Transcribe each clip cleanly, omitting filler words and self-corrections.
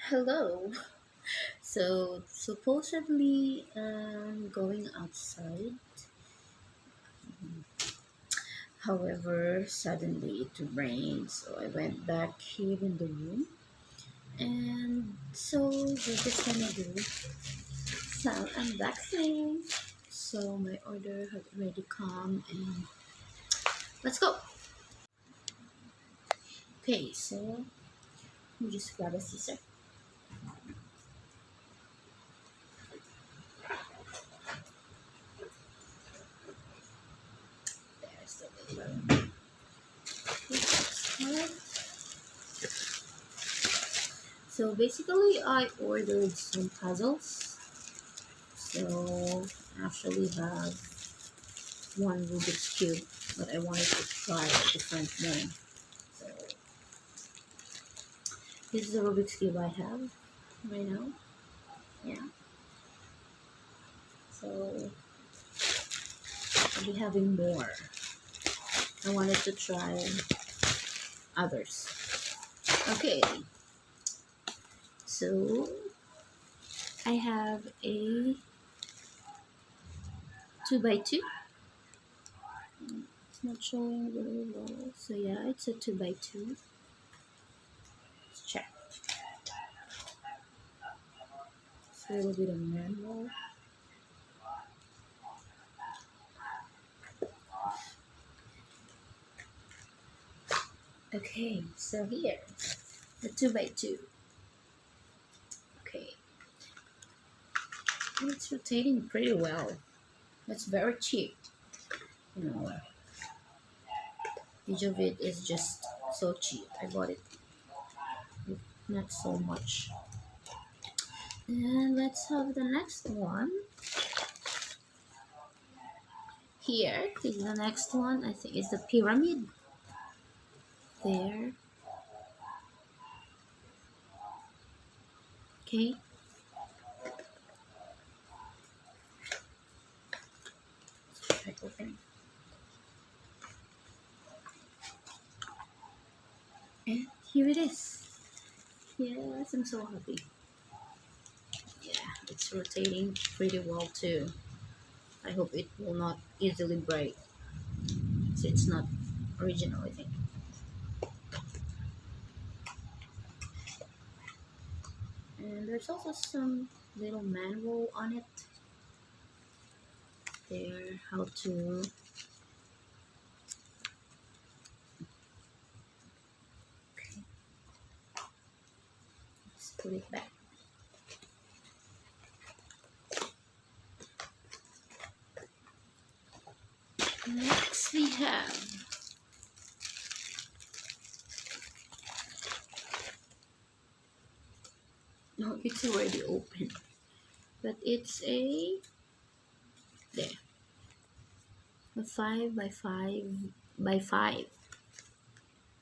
Hello. So supposedly I'm going outside. However, suddenly it rained, so I went back here in the room. And so we're just gonna do some unboxing. So my order had already come and let's go. Okay, so we just grab a scissor. There's the little. So basically I ordered some puzzles. So I actually have one Rubik's Cube, but I wanted to try a different one. So this is the Rubik's Cube I have right now. Yeah. So I'll be having more. I wanted to try others. Okay. So I have a 2x2. It's not showing very well. So yeah, it's a 2x2. Let's check. It's a little bit of manual. Okay, so here, the 2x2. Okay, and it's rotating pretty well. It's very cheap. You know, each of it is just so cheap. I bought it with not so much. And let's have the next one. Here is the next one. I think it's the pyramid. There. Okay. Let's try opening. And here it is. Yes, I'm so happy. Yeah, it's rotating pretty well too. I hope it will not easily break. So it's not original, I think. And there's also some little manual on it. There, how to let's put it back. Next we have no, it's already open, but it's there a 5 by 5 by 5.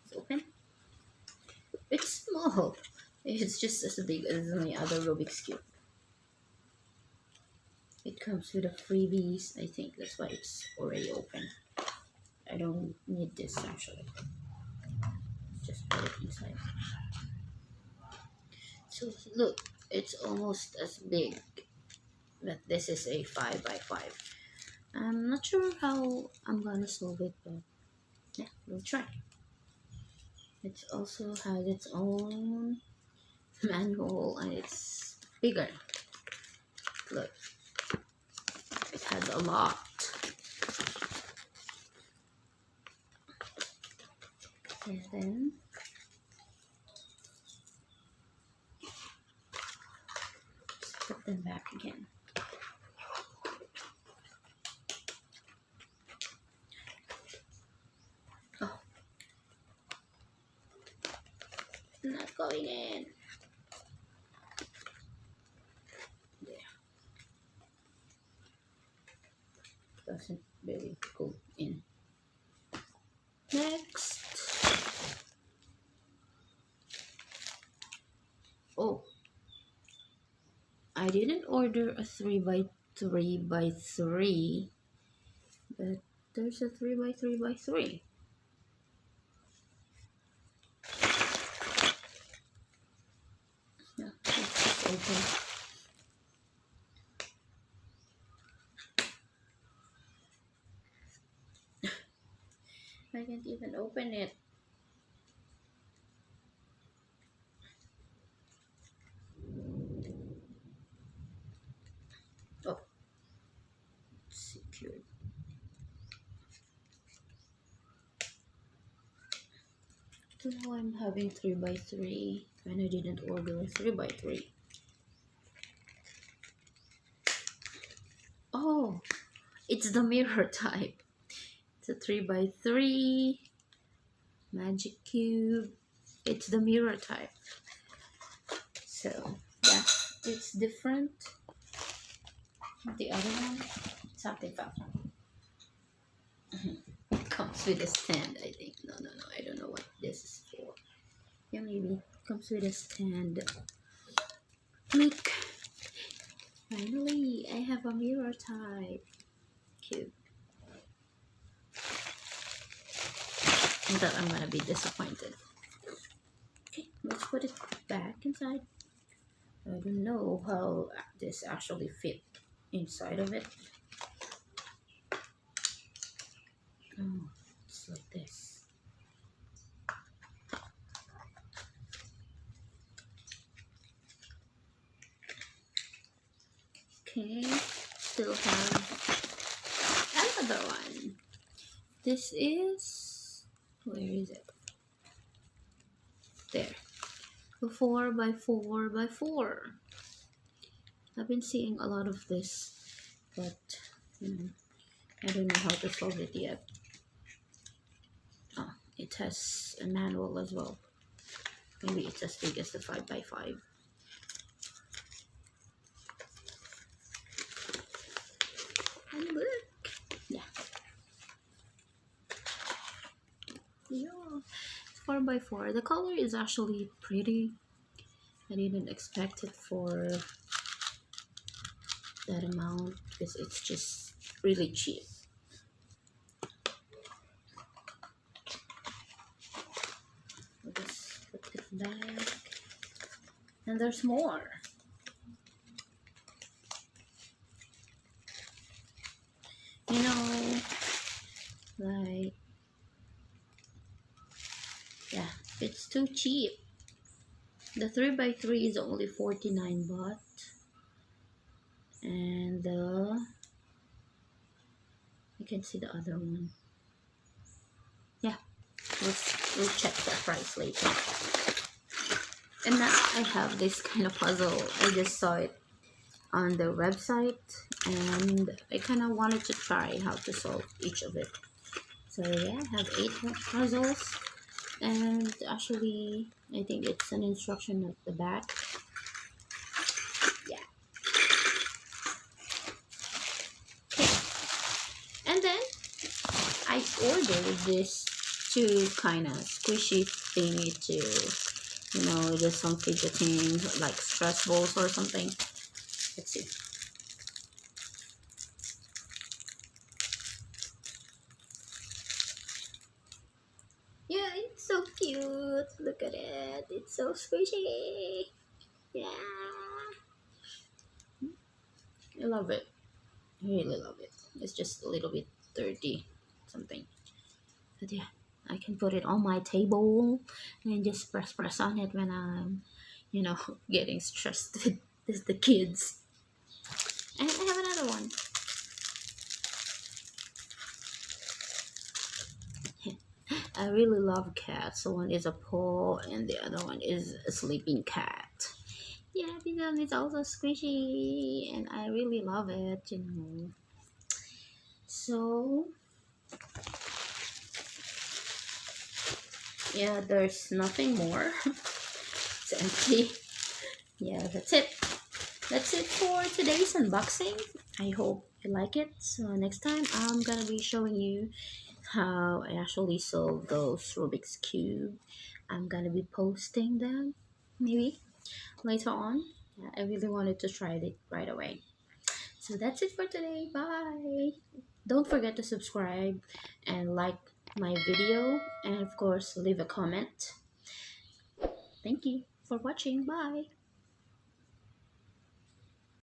It's open. It's small. It's just as big as my other Rubik's Cube. It comes with a freebies. I think that's why it's already open. I don't need this actually. Just put it inside. So look, it's almost as big, but this is a 5 by 5. I'm not sure how I'm gonna solve it, but yeah, we'll try. It also has its own manual and it's bigger. Look, it has a lot. And then let's put them back again. Oh, not going in. There. Doesn't really go in. Next. Oh, I didn't order a 3 by 3 by 3, but there's a 3 by 3 by 3. Yeah, open. I can't even open it. Oh, it's secured. So now I'm having 3x3 and I didn't order a 3x3. Oh, it's the mirror type. It's a 3x3 magic cube. It's the mirror type. So yeah, it's different. The other one, something fun. Comes with a stand, I think. No, I don't know what this is for. Yeah, maybe comes with a stand. Look, finally, I have a mirror type. Cute. I thought I'm gonna be disappointed. Okay, let's put it back inside. I don't know how this actually fit inside of it. Oh, it's like this. Okay, still have another one. This is, where is it? There. 4x4x4. I've been seeing a lot of this, but I don't know how to solve it yet. Oh, it has a manual as well. Maybe it's as big as the 5x5. And look, yeah, 4x4. The color is actually pretty. I didn't expect it for that amount because it's just really cheap. I'll just put it back. And there's more. You know, like, yeah, it's too cheap. The 3x3 is only 49 baht. And you can see the other one. Yeah, we'll check the price later. And now I have this kind of puzzle. I just saw it on their website and I kind of wanted to try how to solve each of it. So yeah, I have 8 puzzles, and actually I think it's an instruction at the back. Yeah. Okay. And then I ordered this two kind of squishy thingy to, you know, just some fidgeting like stress balls or something. Let's see. Yeah, it's so cute. Look at it. It's so squishy. Yeah. I love it. I really love it. It's just a little bit dirty something. But yeah, I can put it on my table and just press on it when I'm, you know, getting stressed with the kids. And I have another one. I really love cats. So one is a paw and the other one is a sleeping cat. Yeah, this one is also squishy and I really love it, you know. So yeah, there's nothing more. It's empty. Yeah, that's it. That's it for today's unboxing. I hope you like it. So next time I'm gonna be showing you how I actually solve those Rubik's Cube. I'm gonna be posting them maybe later on. Yeah, I really wanted to try it right away. So that's it for today. Bye. Don't forget to subscribe and like my video, and of course leave a comment. Thank you for watching. Bye.